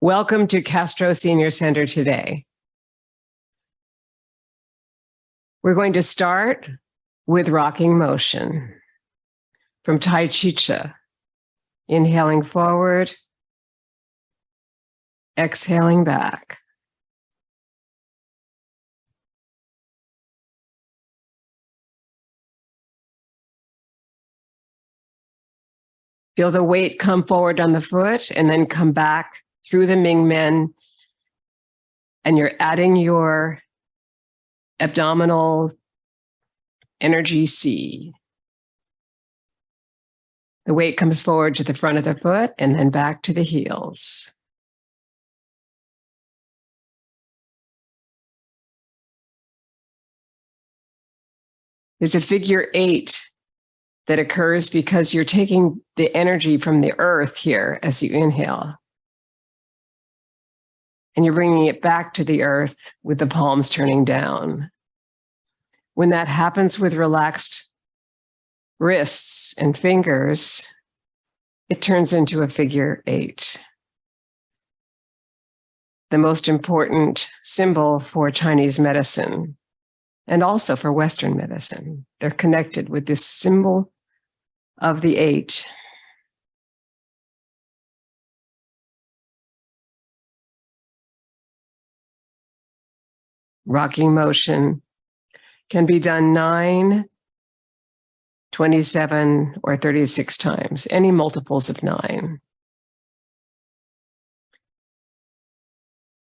Welcome to Castro Senior Center today. We're going to start with rocking motion from T'ai Chi Chih. Inhaling forward, exhaling back. Feel the weight come forward on the foot and then come back through the Ming Men. And you're adding your abdominal energy C. The weight comes forward to the front of the foot and then back to the heels. There's a figure 8 that occurs because you're taking the energy from the earth here as you inhale. And you're bringing it back to the earth with the palms turning down. When that happens with relaxed wrists and fingers, it turns into a figure 8. The most important symbol for Chinese medicine and also for Western medicine. They're connected with this symbol of the 8. Rocking motion can be done 9, 27, or 36 times, any multiples of 9.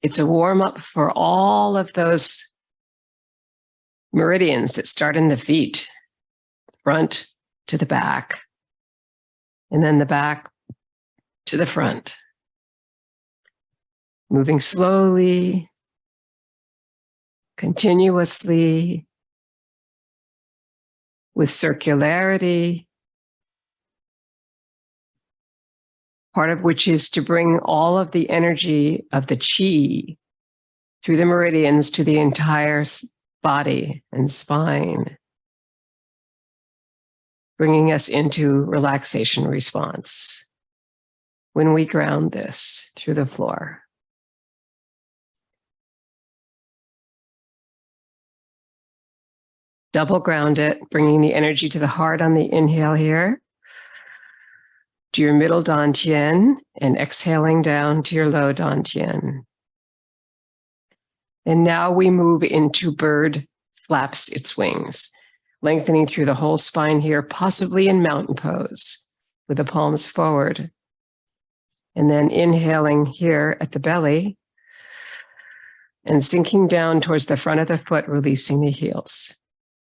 It's a warm-up for all of those meridians that start in the feet, front to the back, and then the back to the front. Moving slowly, continuously, with circularity, part of which is to bring all of the energy of the Qi through the meridians to the entire body and spine, bringing us into relaxation response when we ground this through the floor. Double ground it, bringing the energy to the heart on the inhale here, to your middle dantian, and exhaling down to your low dantian. And now we move into bird flaps its wings, lengthening through the whole spine here, possibly in mountain pose, with the palms forward. And then inhaling here at the belly, and sinking down towards the front of the foot, releasing the heels.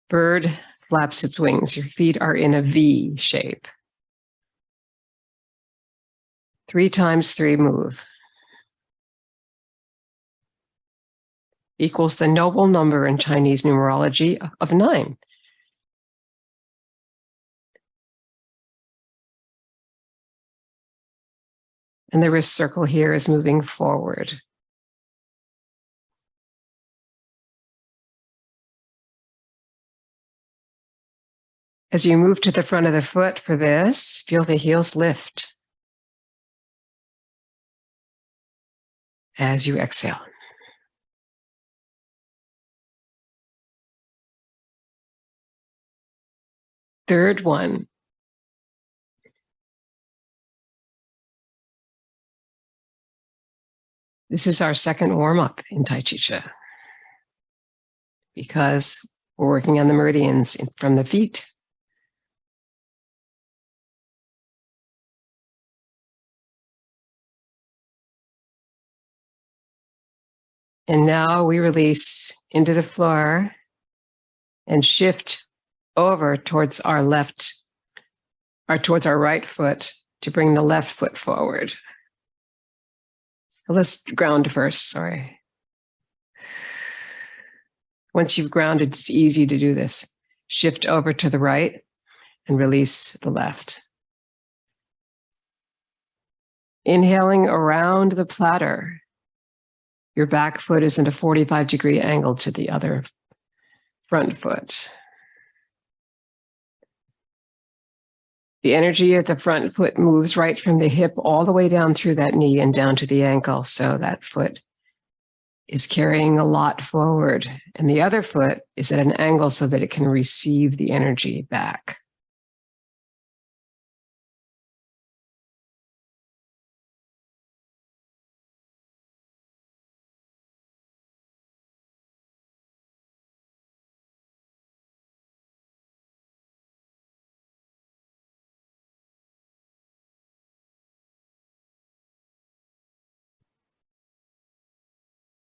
Bird flaps its wings. Your feet are in a V shape. 3 times 3 move. Equals the noble number in Chinese numerology of 9. And the wrist circle here is moving forward. As you move to the front of the foot for this, feel the heels lift as you exhale. Third one. This is our second warm-up in T'ai Chi Chih because we're working on the meridians from the feet. And now we release into the floor and shift over towards our towards our right foot to bring the left foot forward. Let's ground first, sorry. Once you've grounded, it's easy to do this. Shift over to the right and release the left. Inhaling around the platter. Your back foot is in a 45-degree angle to the other front foot. The energy of the front foot moves right from the hip all the way down through that knee and down to the ankle. So that foot is carrying a lot forward. And the other foot is at an angle so that it can receive the energy back.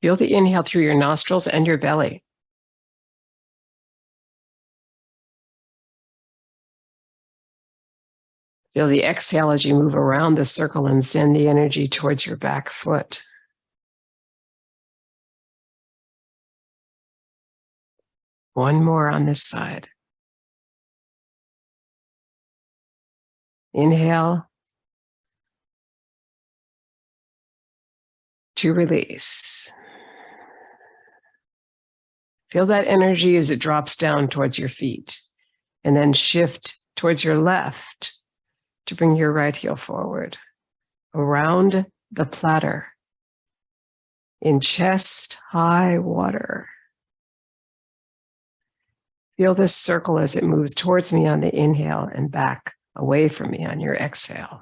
Feel the inhale through your nostrils and your belly. Feel the exhale as you move around the circle and send the energy towards your back foot. One more on this side. Inhale to release. Feel that energy as it drops down towards your feet, and then shift towards your left to bring your right heel forward, around the platter, in chest high water. Feel this circle as it moves towards me on the inhale and back away from me on your exhale.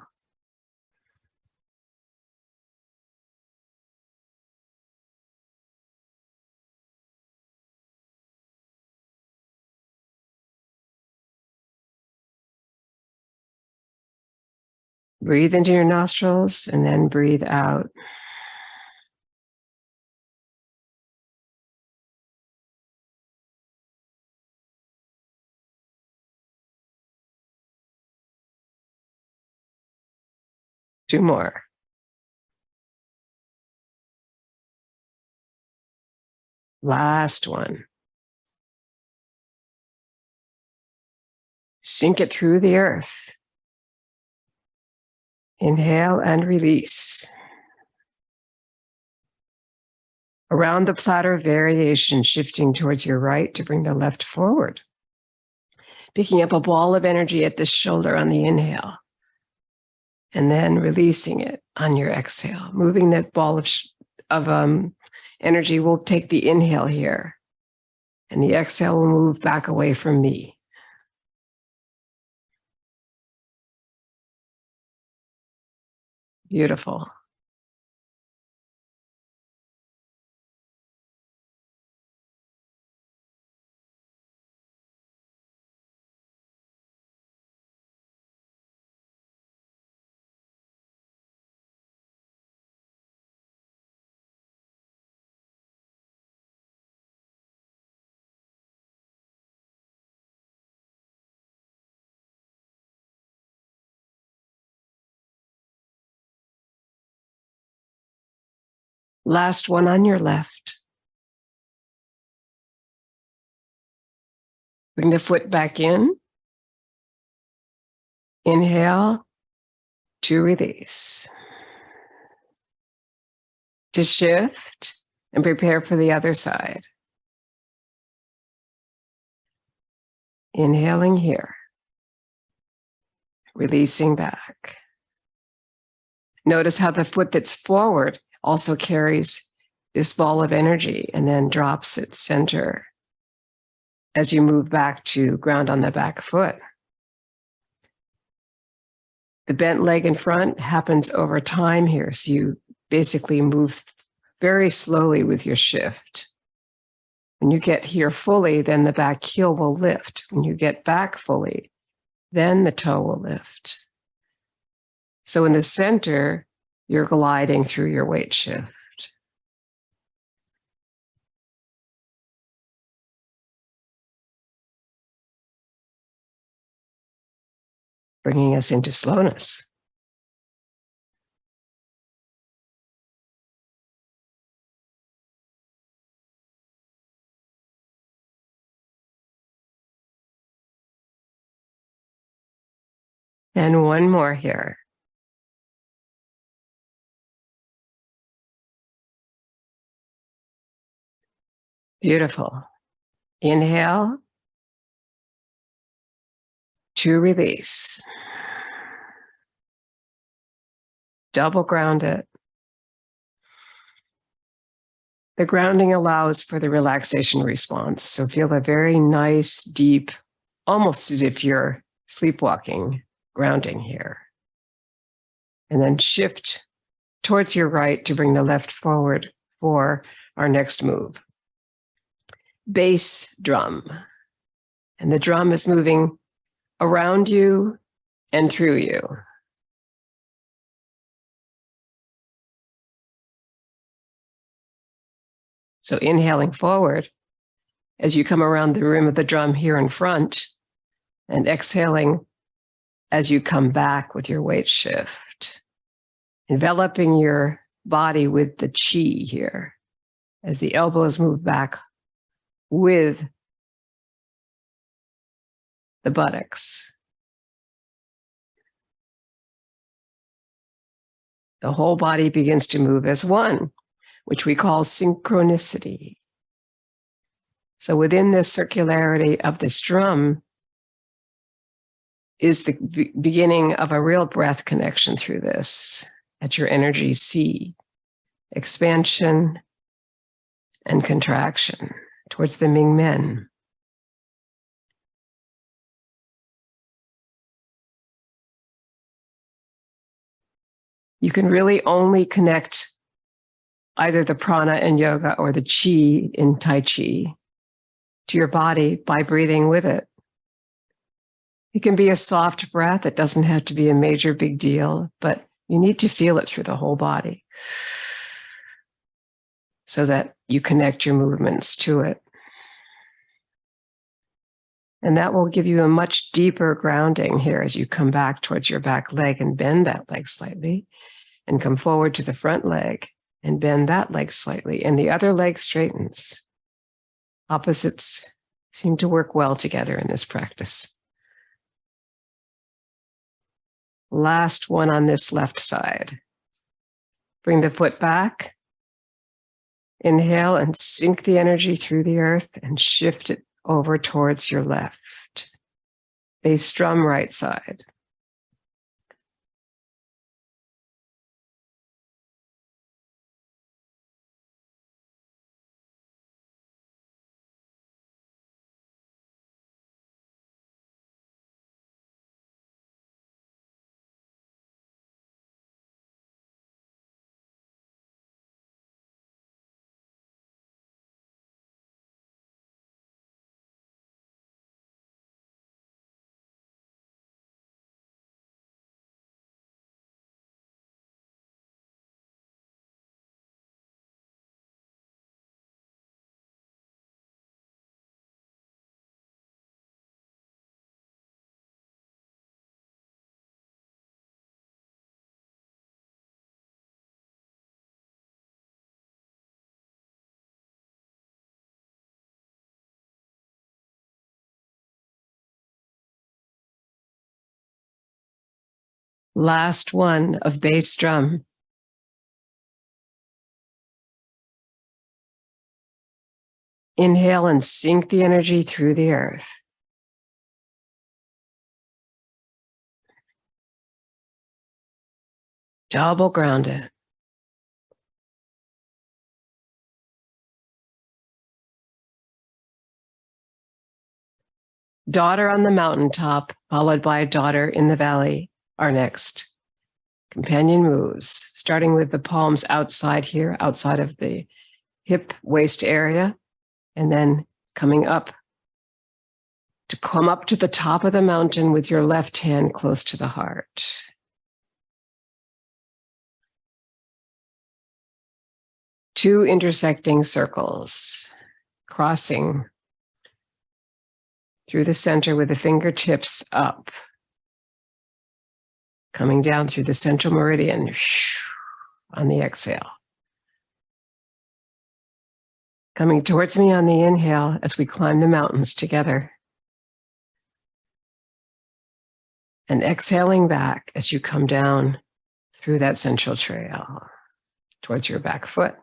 Breathe into your nostrils and then breathe out. Two more. Last one. Sink it through the earth. Inhale and release. Around the platter variation, shifting towards your right to bring the left forward. Picking up a ball of energy at the shoulder on the inhale. And then releasing it on your exhale. Moving that ball of energy will take the inhale here. And the exhale will move back away from me. Beautiful. Last one on your left. Bring the foot back in. Inhale to release. To shift and prepare for the other side. Inhaling here. Releasing back. Notice how the foot that's forward also carries this ball of energy and then drops its center as you move back to ground on the back foot. The bent leg in front happens over time here, so you basically move very slowly with your shift. When you get here fully, then the back heel will lift. When you get back fully, then the toe will lift. So in the center, you're gliding through your weight shift. Bringing us into slowness. And one more here. Beautiful. Inhale to release. Double ground it. The grounding allows for the relaxation response. So feel a very nice, deep, almost as if you're sleepwalking, grounding here. And then shift towards your right to bring the left forward for our next move. Bass drum. And the drum is moving around you and through you. So inhaling forward as you come around the rim of the drum here in front, and exhaling as you come back with your weight shift. Enveloping your body with the chi here as the elbows move back with the buttocks. The whole body begins to move as one, which we call synchronicity. So within this circularity of this drum is the beginning of a real breath connection through this at your energy C, expansion and contraction towards the Ming Men. You can really only connect either the prana in yoga or the chi in Tai Chi to your body by breathing with it. It can be a soft breath. It doesn't have to be a major big deal, but you need to feel it through the whole body so that you connect your movements to it. And that will give you a much deeper grounding here as you come back towards your back leg and bend that leg slightly and come forward to the front leg and bend that leg slightly, and the other leg straightens. Opposites seem to work well together in this practice. Last one on this left side. Bring the foot back. Inhale and sink the energy through the earth and shift it over towards your left. Bass drum right side. Last one of bass drum. Inhale and sink the energy through the earth. Double ground it. Daughter on the mountaintop, followed by daughter in the valley, are next. Companion moves, starting with the palms outside here, outside of the hip waist area, and then coming up to come up to the top of the mountain with your left hand close to the heart. Two intersecting circles, crossing through the center with the fingertips up, coming down through the central meridian on the exhale. Coming towards me on the inhale as we climb the mountains together. And exhaling back as you come down through that central trail towards your back foot.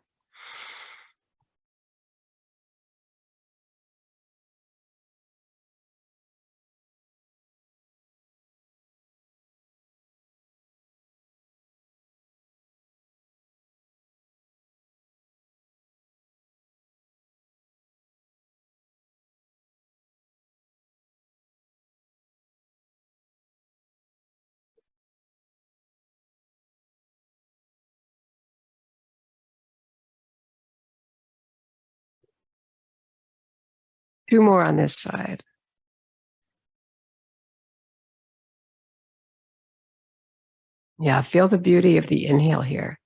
2 more on this side. Yeah, feel the beauty of the inhale here.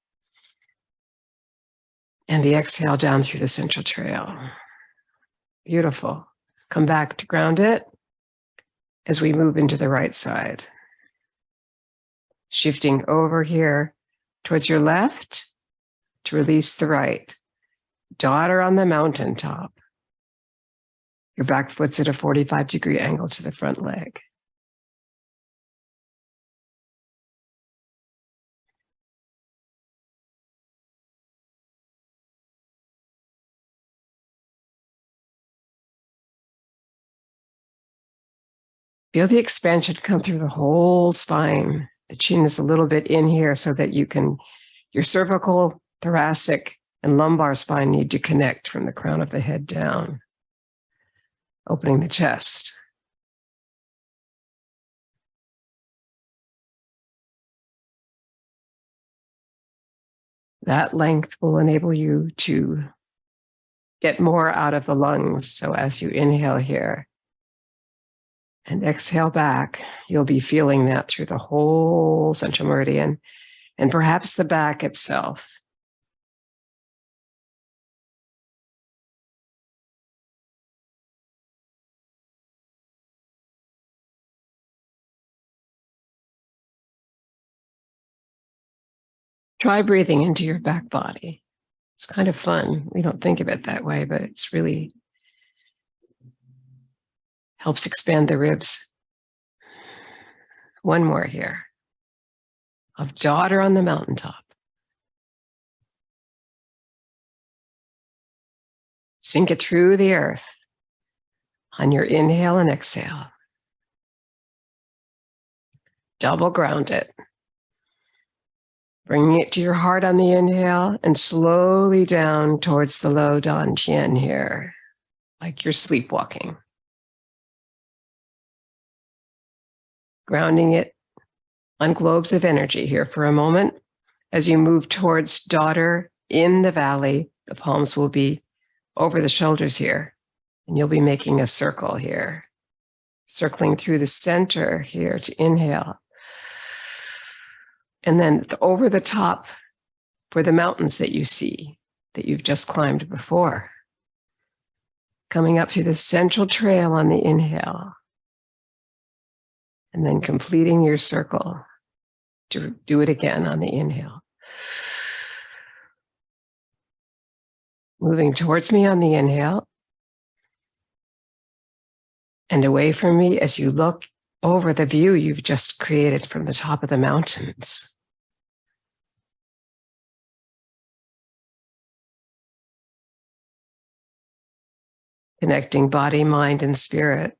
And the exhale down through the central trail. Beautiful. Come back to ground it as we move into the right side. Shifting over here towards your left to release the right. Daughter on the mountaintop. Your back foot's at a 45-degree angle to the front leg. Feel the expansion come through the whole spine. The chin is a little bit in here so that your cervical, thoracic, and lumbar spine need to connect from the crown of the head down. Opening the chest. That length will enable you to get more out of the lungs. So as you inhale here and exhale back, you'll be feeling that through the whole central meridian and perhaps the back itself. Try breathing into your back body. It's kind of fun. We don't think of it that way, but it's really helps expand the ribs. One more here. Of daughter on the mountaintop. Sink it through the earth on your inhale and exhale. Double ground it. Bringing it to your heart on the inhale and slowly down towards the low Dan Tian here, like you're sleepwalking. Grounding it on globes of energy here for a moment. As you move towards daughter in the valley, the palms will be over the shoulders here, and you'll be making a circle here, circling through the center here to inhale. And then over the top for the mountains that you see, that you've just climbed before. Coming up through the central trail on the inhale. And then completing your circle. Do it again on the inhale. Moving towards me on the inhale. And away from me as you look over the view you've just created from the top of the mountains. Connecting body, mind, and spirit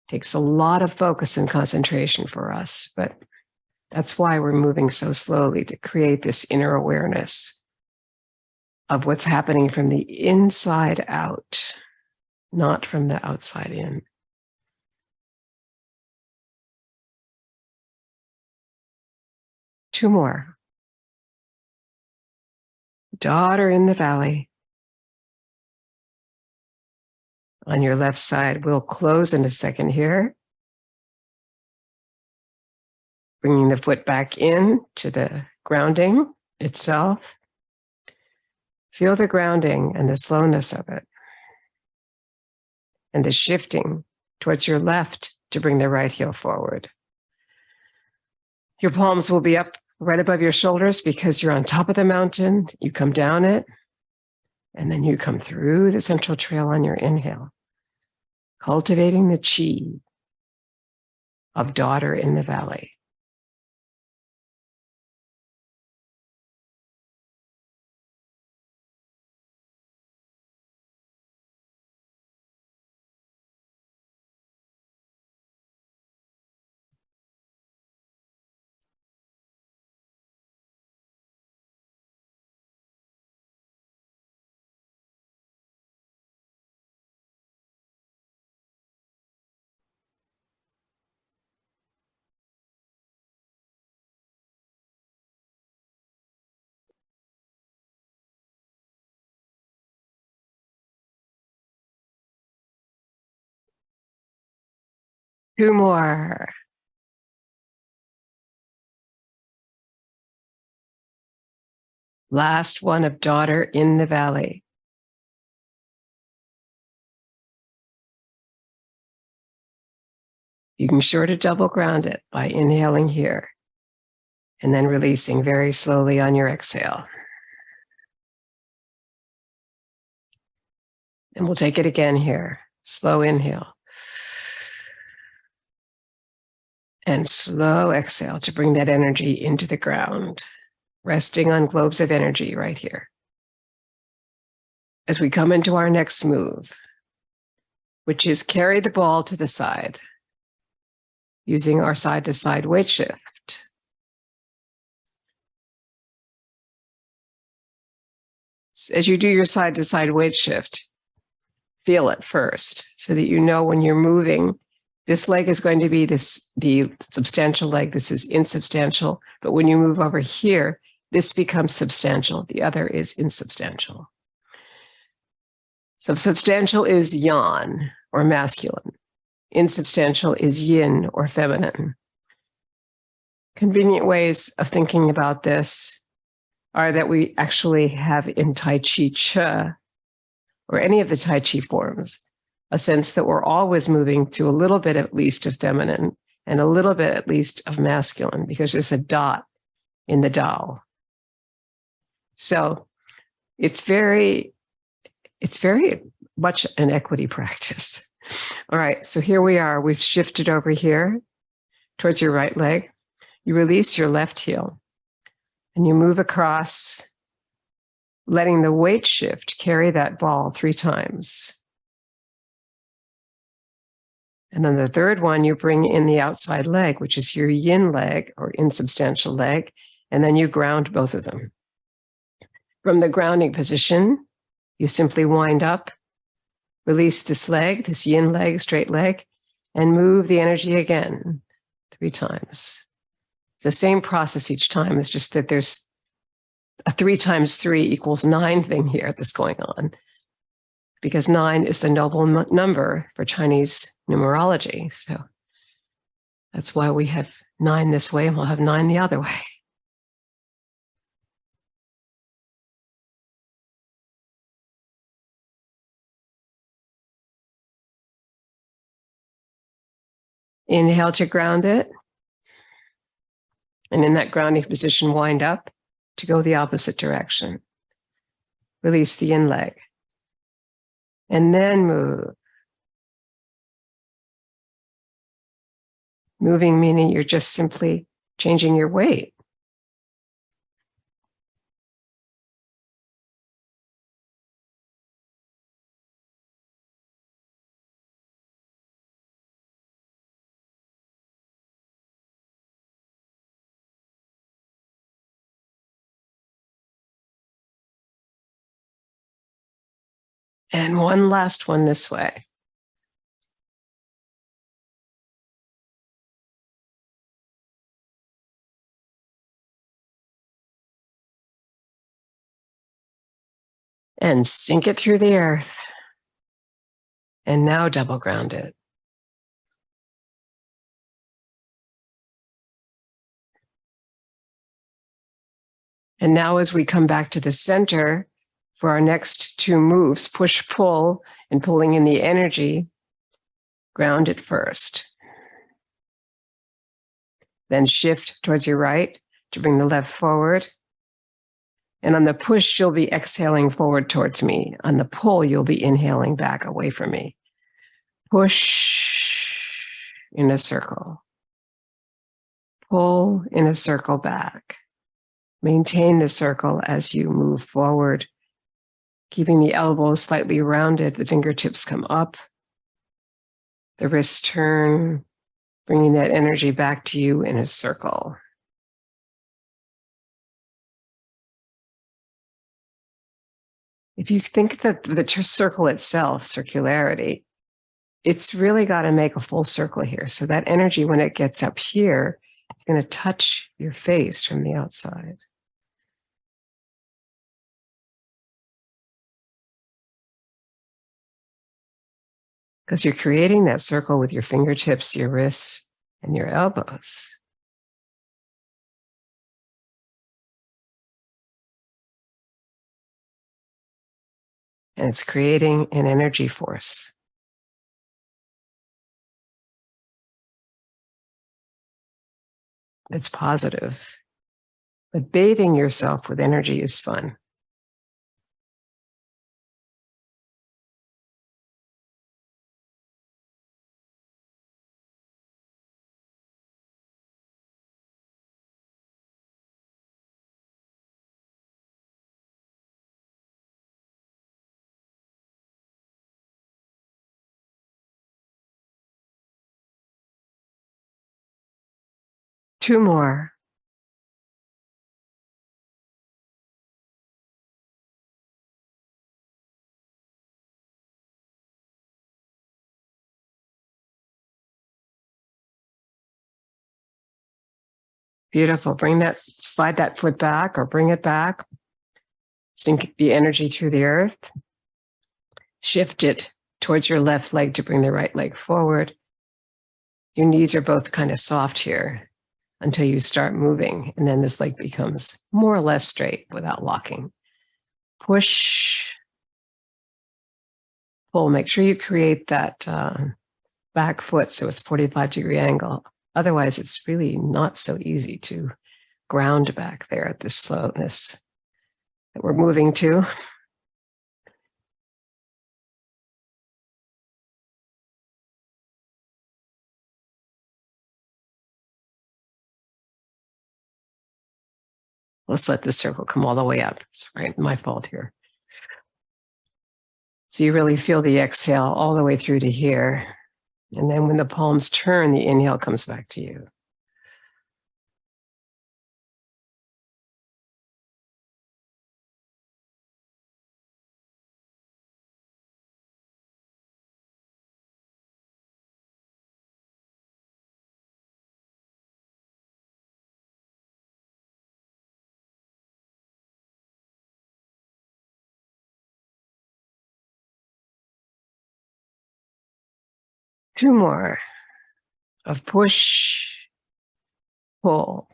takes a lot of focus and concentration for us, but that's why we're moving so slowly, to create this inner awareness of what's happening from the inside out, not from the outside in. Two more. Daughter in the valley. On your left side, we'll close in a second here. Bringing the foot back in to the grounding itself. Feel the grounding and the slowness of it. And the shifting towards your left to bring the right heel forward. Your palms will be up right above your shoulders because you're on top of the mountain. You come down it, and then you come through the central trail on your inhale. Cultivating the chi of daughter in the valley. 2 more. Last one of daughter in the valley. You can sure to double ground it by inhaling here and then releasing very slowly on your exhale. And we'll take it again here. Slow inhale. And slow exhale to bring that energy into the ground, resting on globes of energy right here. As we come into our next move, which is carry the ball to the side, using our side-to-side weight shift. As you do your side-to-side weight shift, feel it first so that you know when you're moving, this leg is going to be the substantial leg. This is insubstantial. But when you move over here, this becomes substantial. The other is insubstantial. So substantial is yang or masculine. Insubstantial is yin or feminine. Convenient ways of thinking about this are that we actually have in T'ai Chi Chih, or any of the Tai Chi forms, a sense that we're always moving to a little bit at least of feminine and a little bit at least of masculine, because there's a dot in the Tao. So it's very much an equity practice. All right, so here we are. We've shifted over here towards your right leg. You release your left heel and you move across, letting the weight shift carry that ball 3 times. And then the third one, you bring in the outside leg, which is your yin leg or insubstantial leg, and then you ground both of them. From the grounding position, you simply wind up, release this leg, this yin leg, straight leg, and move the energy again 3 times. It's the same process each time. It's just that there's a 3 times 3 equals 9 thing here that's going on, because 9 is the noble number for Chinese numerology. So that's why we have 9 this way and we'll have 9 the other way. Inhale to ground it. And in that grounding position, wind up to go the opposite direction. Release the yin leg. And then move. Moving meaning you're just simply changing your weight. And one last one this way. And sink it through the earth. And now double ground it. And now as we come back to the center for our next 2 moves, push, pull, and pulling in the energy, ground it first. Then shift towards your right to bring the left forward. And on the push, you'll be exhaling forward towards me. On the pull, you'll be inhaling back away from me. Push in a circle. Pull in a circle back. Maintain the circle as you move forward, keeping the elbows slightly rounded, the fingertips come up, the wrists turn, bringing that energy back to you in a circle. If you think that the circle itself, circularity, it's really got to make a full circle here. So that energy, when it gets up here, it's going to touch your face from the outside. because you're creating that circle with your fingertips, your wrists, and your elbows. And it's creating an energy force. It's positive. But bathing yourself with energy is fun. Two more. Beautiful. Slide that foot back or bring it back. Sink the energy through the earth. Shift it towards your left leg to bring the right leg forward. Your knees are both kind of soft here until you start moving. And then this leg becomes more or less straight without locking. Push, pull. Make sure you create that back foot so it's 45-degree angle. Otherwise, it's really not so easy to ground back there at this slowness that we're moving to. Let's let this circle come all the way up. Sorry, my fault here. So you really feel the exhale all the way through to here. And then when the palms turn, the inhale comes back to you. Two more of push, pull,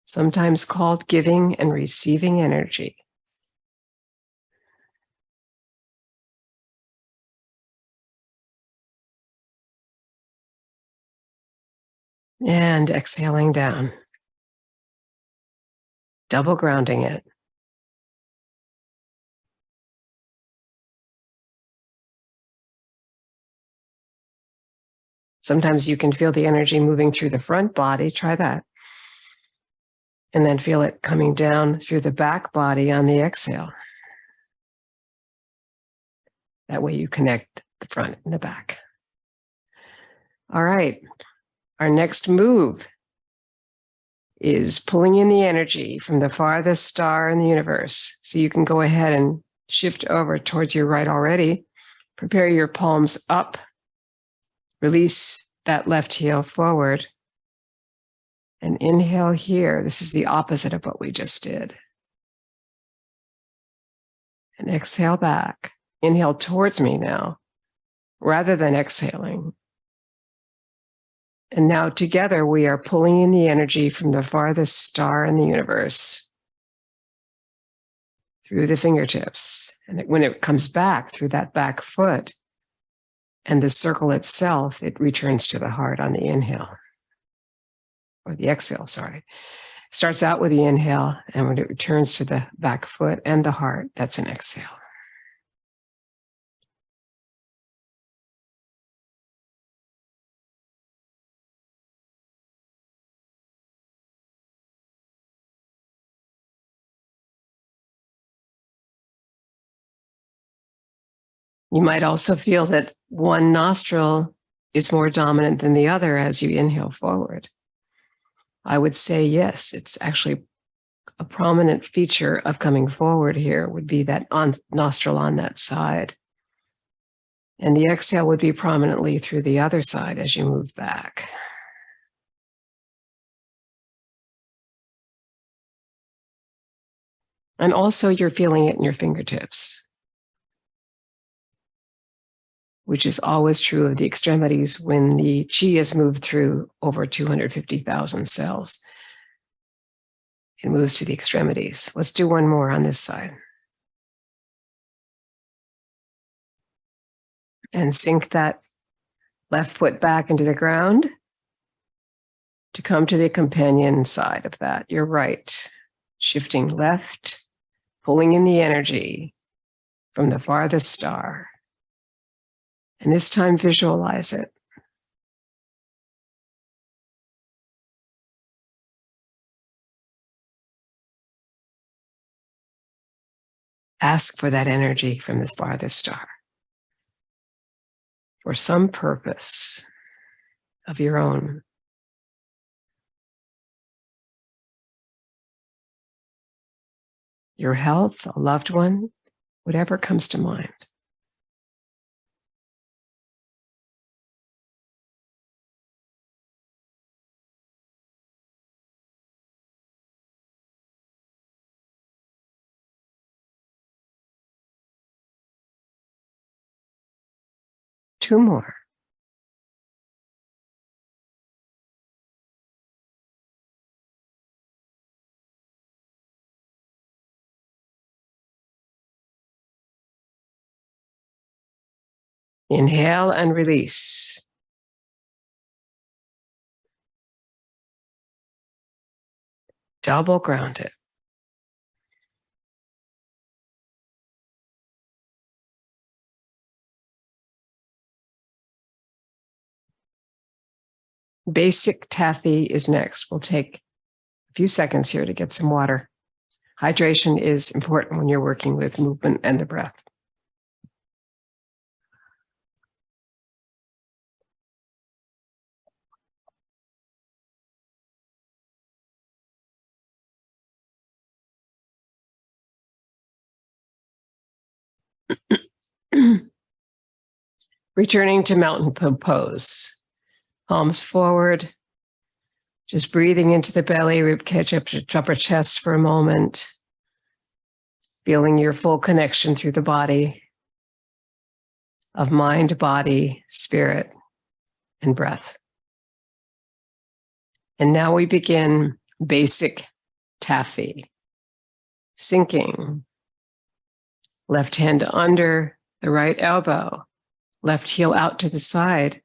sometimes called giving and receiving energy. And exhaling down, double grounding it. Sometimes you can feel the energy moving through the front body. Try that. And then feel it coming down through the back body on the exhale. That way you connect the front and the back. All right. Our next move is pulling in the energy from the farthest star in the universe. So you can go ahead and shift over towards your right already. Prepare your palms up. Release that left heel forward. And inhale here. This is the opposite of what we just did. And exhale back. Inhale towards me now, rather than exhaling. And now together we are pulling in the energy from the farthest star in the universe through the fingertips. And when it comes back through that back foot and the circle itself, it returns to the heart on the inhale. Or the exhale, sorry. Starts out with the inhale, and when it returns to the back foot and the heart, that's an exhale. You might also feel that one nostril is more dominant than the other as you inhale forward. I would say yes, it's actually a prominent feature of coming forward here would be that nostril on that side. And the exhale would be prominently through the other side as you move back. And also you're feeling it in your fingertips. which is always true of the extremities when the chi is moved through over 250,000 cells. It moves to the extremities. Let's do one more on this side. And sink that left foot back into the ground to come to the companion side of that, your right. Shifting left, pulling in the energy from the farthest star. And this time visualize it. Ask for that energy from the farthest star for some purpose of your own. Your health, a loved one, whatever comes to mind. Two more. Inhale and release. Double ground it. Basic taffy is next. We'll take a few seconds here to get some water. Hydration is important when you're working with movement and the breath. Returning to mountain pose. Palms forward. Just breathing into the belly, ribcage up to upper chest for a moment. Feeling your full connection through the body of mind, body, spirit, and breath. And now we begin basic taffy. Sinking. Left hand under the right elbow. Left heel out to the side.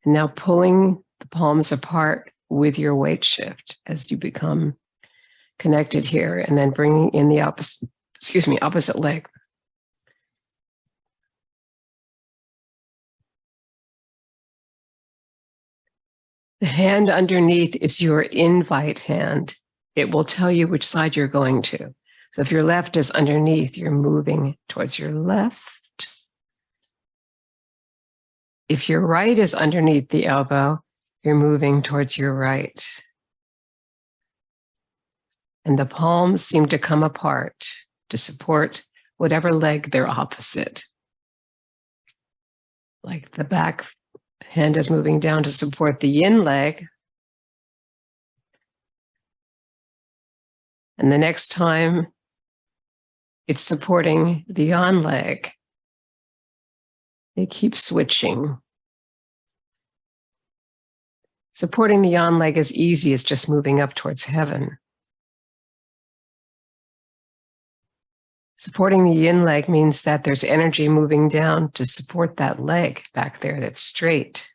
And now pulling the palms apart with your weight shift as you become connected here, and then bringing in the opposite leg. The hand underneath is your invite hand. It will tell you which side you're going to. So if your left is underneath, you're moving towards your left. If your right is underneath the elbow, you're moving towards your right. And the palms seem to come apart to support whatever leg they're opposite. Like the back hand is moving down to support the yin leg. And the next time, it's supporting the yang leg. They keep switching. Supporting the yang leg is easy, it's just moving up towards heaven. Supporting the yin leg means that there's energy moving down to support that leg back there that's straight.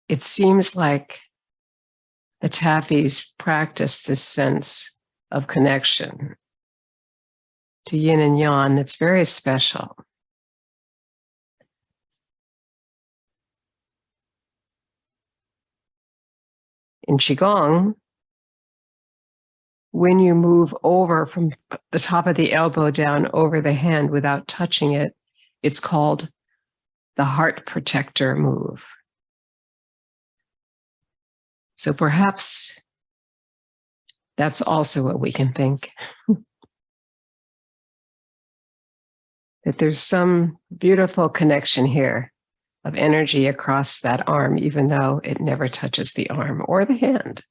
It seems like the Taffys practice this sense of connection to yin and yang that's very special. In Qigong, when you move over from the top of the elbow down over the hand without touching it, it's called the heart protector move. So perhaps that's also what we can think. That there's some beautiful connection here of energy across that arm, even though it never touches the arm or the hand.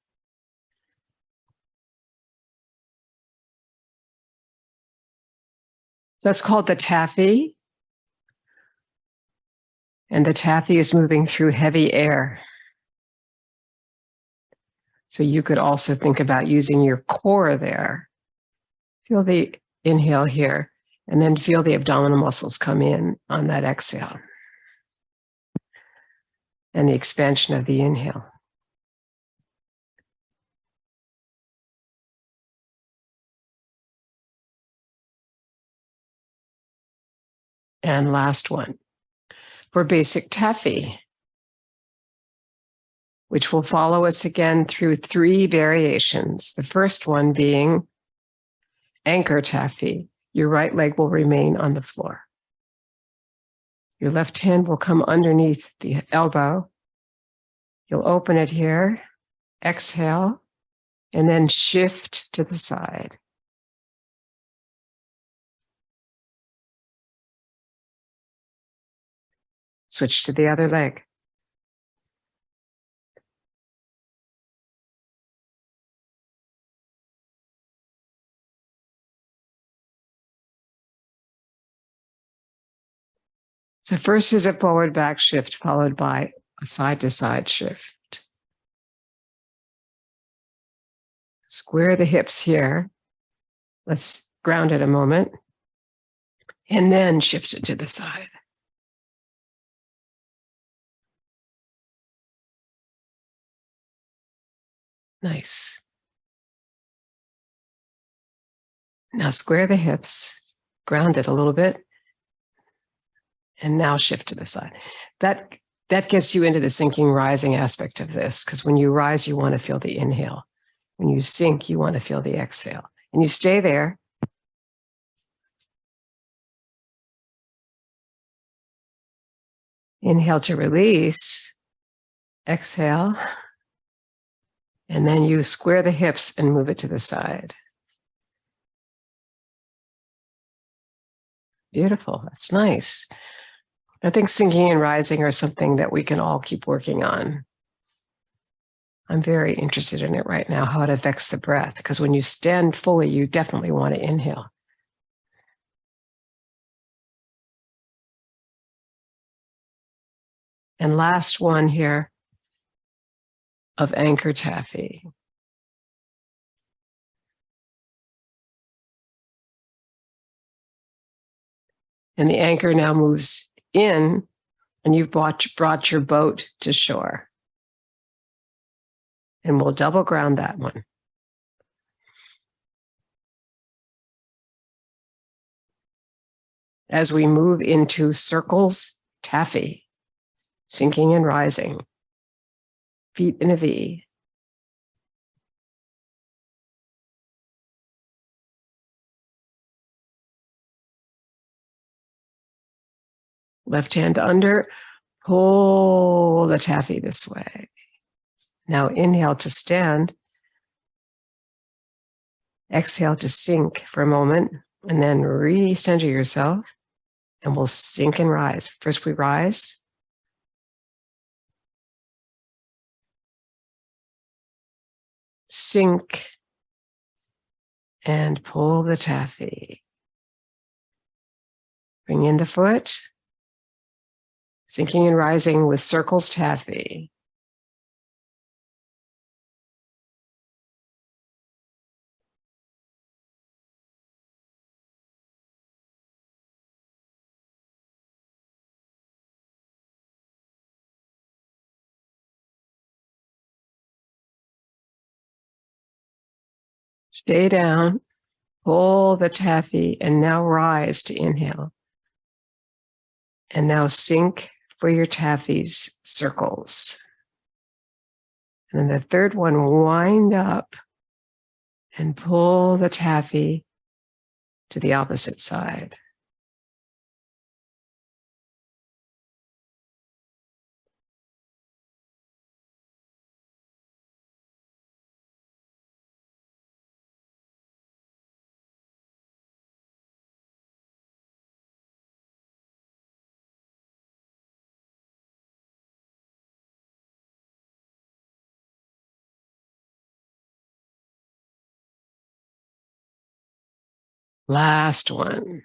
So that's called the taffy. And the taffy is moving through heavy air. So you could also think about using your core there. Feel the inhale here, and then feel the abdominal muscles come in on that exhale. And the expansion of the inhale. And last one, for basic taffy, which will follow us again through 3 variations. The first one being anchor taffy. Your right leg will remain on the floor. Your left hand will come underneath the elbow. You'll open it here, exhale, and then shift to the side. Switch to the other leg. So first is a forward back shift, followed by a side to side shift. Square the hips here. Let's ground it a moment. And then shift it to the side. Nice. Now square the hips, ground it a little bit, and now shift to the side. That gets you into the sinking rising aspect of this, because when you rise, you want to feel the inhale. When you sink, you want to feel the exhale. And you stay there. Inhale to release, exhale, and then you square the hips and move it to the side. Beautiful, that's nice. I think sinking and rising are something that we can all keep working on. I'm very interested in it right now, how it affects the breath, because when you stand fully, you definitely want to inhale. And last one here of anchor taffy. And the anchor now moves in, and you've brought your boat to shore. And we'll double ground that one. As we move into circles, taffy, sinking and rising, feet in a V. Left hand under, pull the taffy this way. Now inhale to stand. Exhale to sink for a moment, and then recenter yourself, and we'll sink and rise. First we rise. Sink and pull the taffy. Bring in the foot. Sinking and rising with circles taffy. Stay down, pull the taffy, and now rise to inhale. And now sink for your taffy's circles. And then the third one, wind up and pull the taffy to the opposite side. Last one.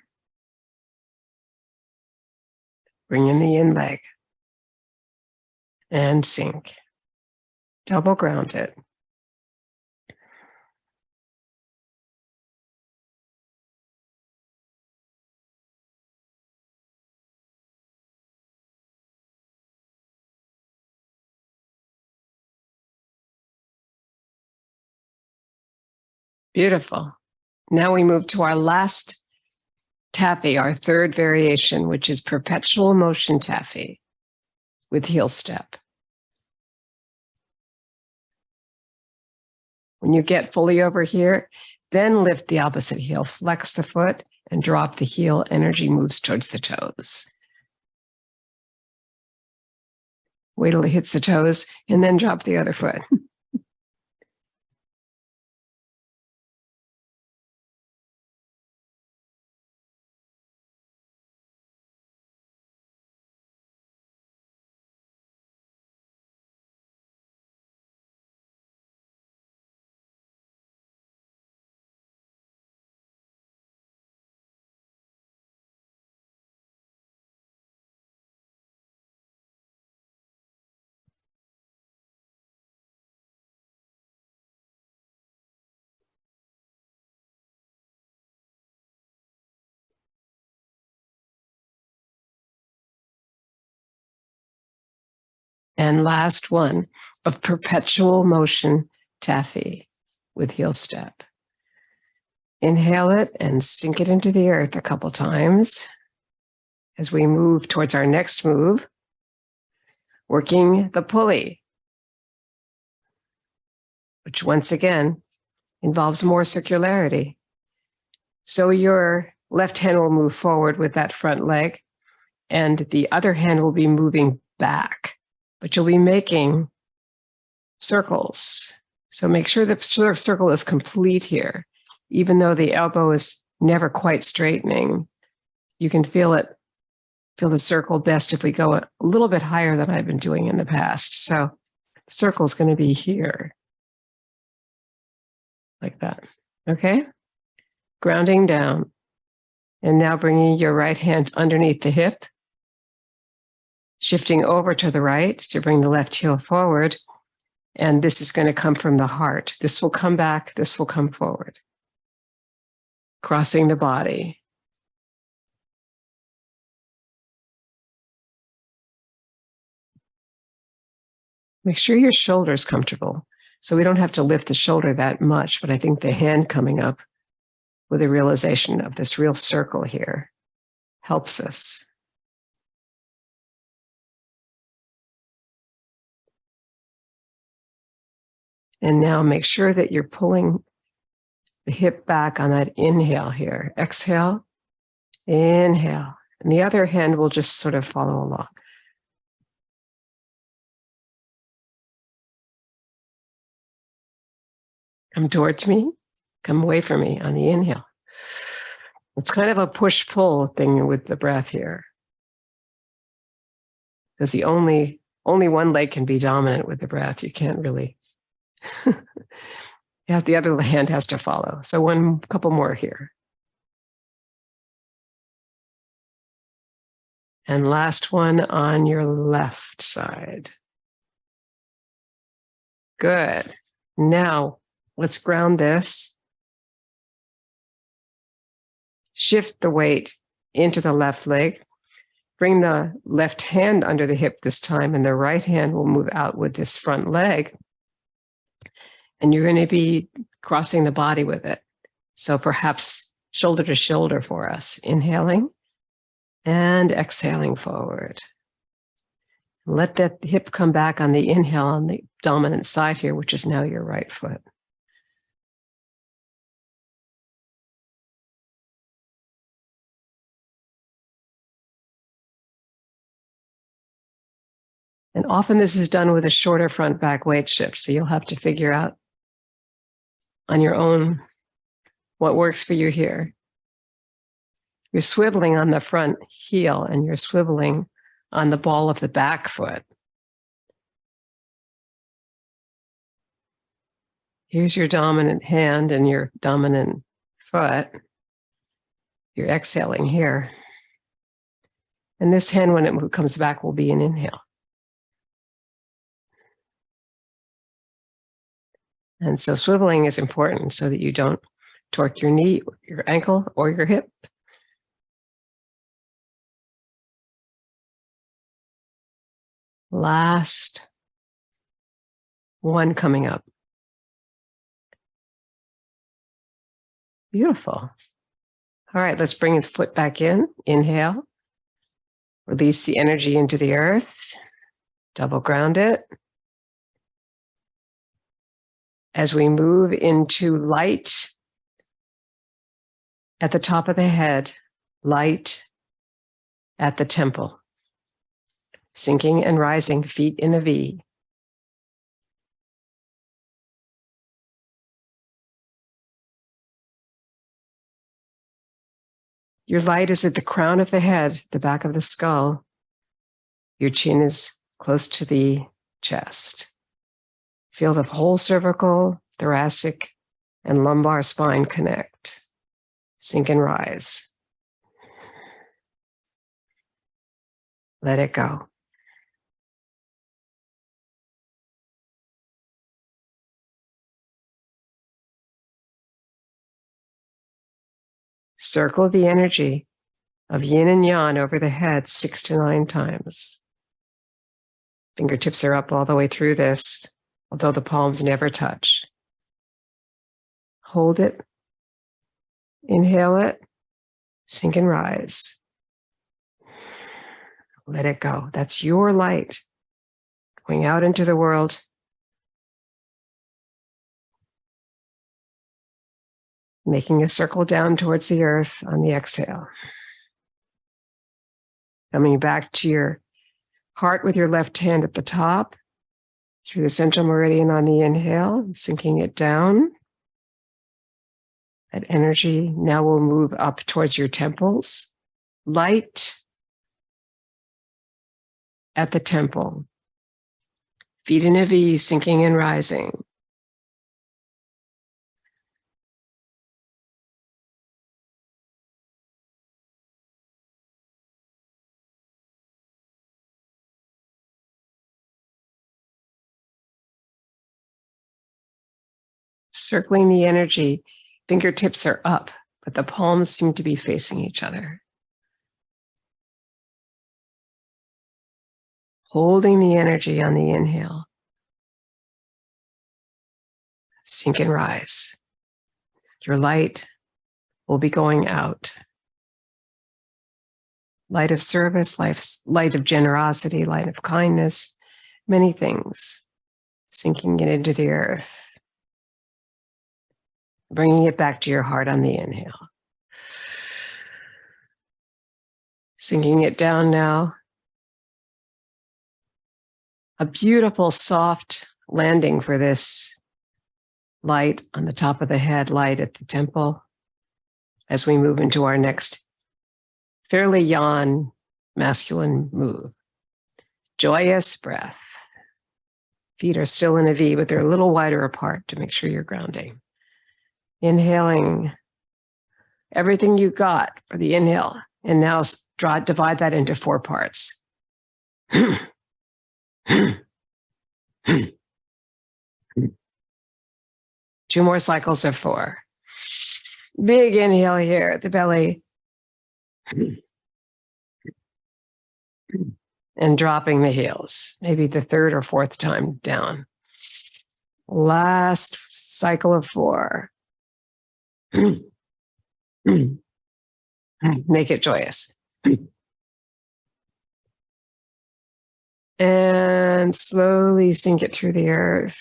Bring in the in leg. And sink. Double ground it. Beautiful. Now we move to our last taffy, our third variation, which is perpetual motion taffy with heel step. When you get fully over here, then lift the opposite heel, flex the foot, and drop the heel. Energy moves towards the toes. Wait till it hits the toes, and then drop the other foot. And last one of perpetual motion taffy with heel step. Inhale it and sink it into the earth a couple times as we move towards our next move, working the pulley, which once again involves more circularity. So your left hand will move forward with that front leg, and the other hand will be moving back, but you'll be making circles. So make sure the circle is complete here. Even though the elbow is never quite straightening, you can feel it, feel the circle best if we go a little bit higher than I've been doing in the past. So the circle is going to be here, like that. Okay? Grounding down. And now bringing your right hand underneath the hip, shifting over to the right to bring the left heel forward. And this is going to come from the heart. This will come back, this will come forward. Crossing the body. Make sure your shoulder is comfortable. So we don't have to lift the shoulder that much, but I think the hand coming up with a realization of this real circle here helps us. And now make sure that you're pulling the hip back on that inhale here. Exhale, inhale. And the other hand will just sort of follow along. Come towards me, come away from me on the inhale. It's kind of a push-pull thing with the breath here. Because the only one leg can be dominant with the breath. You can't really. The other hand has to follow. So one couple more here. And last one on your left side. Good. Now let's ground this. Shift the weight into the left leg. Bring the left hand under the hip this time, and the right hand will move out with this front leg. And you're going to be crossing the body with it. So perhaps shoulder to shoulder for us. Inhaling and exhaling forward. Let that hip come back on the inhale on the dominant side here, which is now your right foot. And often this is done with a shorter front back weight shift. So you'll have to figure out on your own what works for you here. You're swiveling on the front heel and you're swiveling on the ball of the back foot. Here's your dominant hand and your dominant foot. You're exhaling here. And this hand, when it comes back, will be an inhale. And so swiveling is important so that you don't torque your knee, your ankle, or your hip. Last one coming up. Beautiful. All right, let's bring the foot back in. Inhale. Release the energy into the earth. Double ground it. As we move into light at the top of the head, light at the temple. Sinking and rising, feet in a V. Your light is at the crown of the head, the back of the skull. Your chin is close to the chest. Feel the whole cervical, thoracic, and lumbar spine connect. Sink and rise. Let it go. Circle the energy of yin and yang over the head 6 to 9 times. Fingertips are up all the way through this, although the palms never touch. Hold it. Inhale it. Sink and rise. Let it go. That's your light going out into the world. Making a circle down towards the earth on the exhale. Coming back to your heart with your left hand at the top, through the central meridian on the inhale, sinking it down. That energy now will move up towards your temples. Light at the temple. Feet in a V, sinking and rising. Circling the energy, fingertips are up, but the palms seem to be facing each other. Holding the energy on the inhale. Sink and rise. Your light will be going out. Light of service, light of generosity, light of kindness, many things. Sinking it into the earth. Bringing it back to your heart on the inhale. Sinking it down now. A beautiful, soft landing for this light on the top of the head, light at the temple, as we move into our next fairly yang masculine move. Joyous breath. Feet are still in a V, but they're a little wider apart to make sure you're grounding. Inhaling everything you got for the inhale, and now divide that into 4 parts. 2 more cycles of 4. Big inhale here at the belly. And dropping the heels, maybe the 3rd or 4th time down. Last cycle of 4. Make it joyous. And slowly sink it through the earth.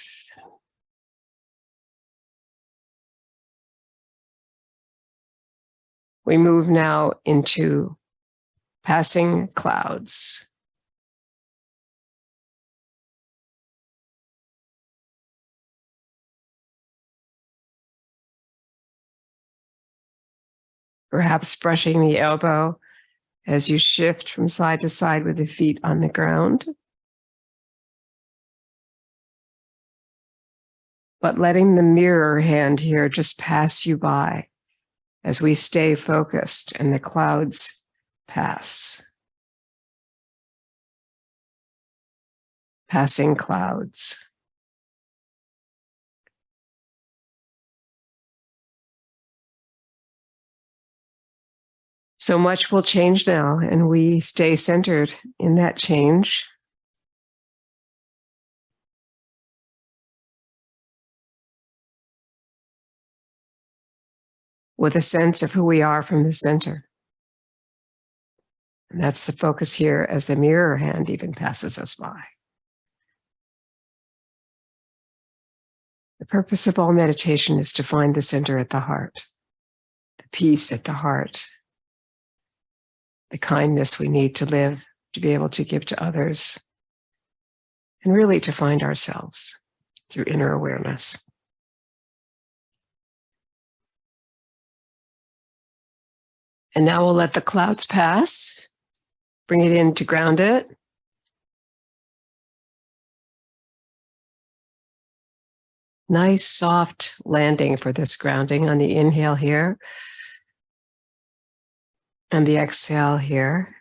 We move now into passing clouds. Perhaps brushing the elbow as you shift from side to side with the feet on the ground. But letting the mirror hand here just pass you by as we stay focused and the clouds pass. passing clouds. So much will change now, and we stay centered in that change. With a sense of who we are from the center. And that's the focus here as the mirror hand even passes us by. The purpose of all meditation is to find the center at the heart, the peace at the heart, the kindness we need to live, to be able to give to others, and really to find ourselves through inner awareness. And now we'll let the clouds pass, bring it in to ground it. Nice soft landing for this grounding on the inhale here and the exhale here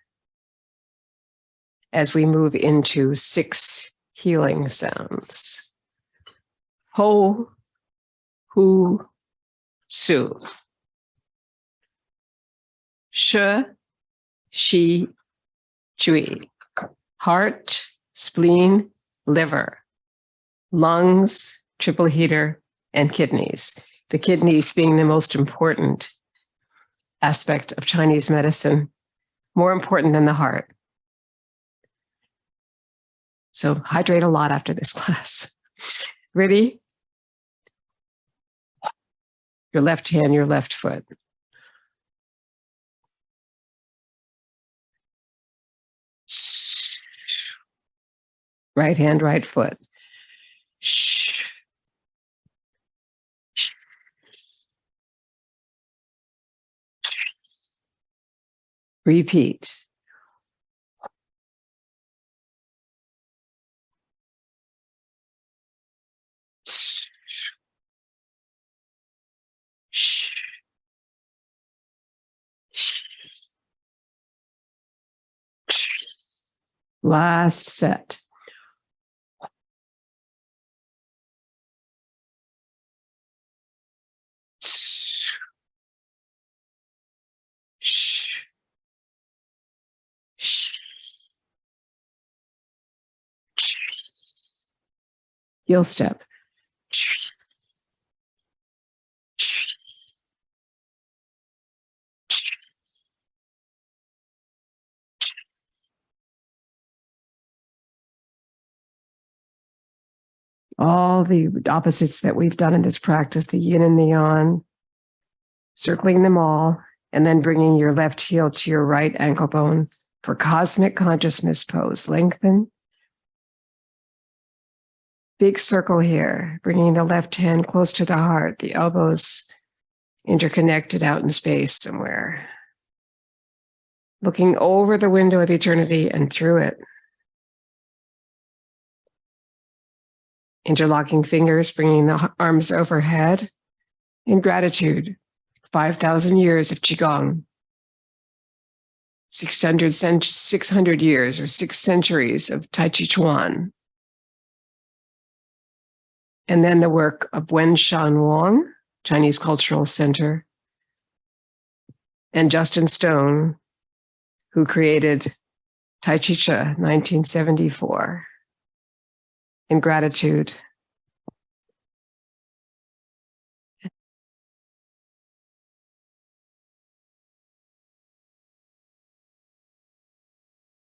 as we move into 6 healing sounds. Ho, hu, su. Shi, shi, chui. Heart, spleen, liver, lungs, triple heater, and kidneys. The kidneys being the most important aspect of Chinese medicine, more important than the heart. So hydrate a lot after this class. Ready? Your left hand, your left foot. Right hand, right foot. Shh. Repeat. Last set. Heel step. All the opposites that we've done in this practice, the yin and the yang, circling them all, and then bringing your left heel to your right ankle bone for cosmic consciousness pose. Lengthen. Big circle here, bringing the left hand close to the heart, the elbows interconnected out in space somewhere. Looking over the window of eternity and through it. Interlocking fingers, bringing the arms overhead in gratitude. 5,000 years of Qigong. 600 years or 6 centuries of Tai Chi Chuan. And then the work of Wen Shan Wang, Chinese Cultural Center, and Justin Stone, who created T'ai Chi Chih, 1974. In gratitude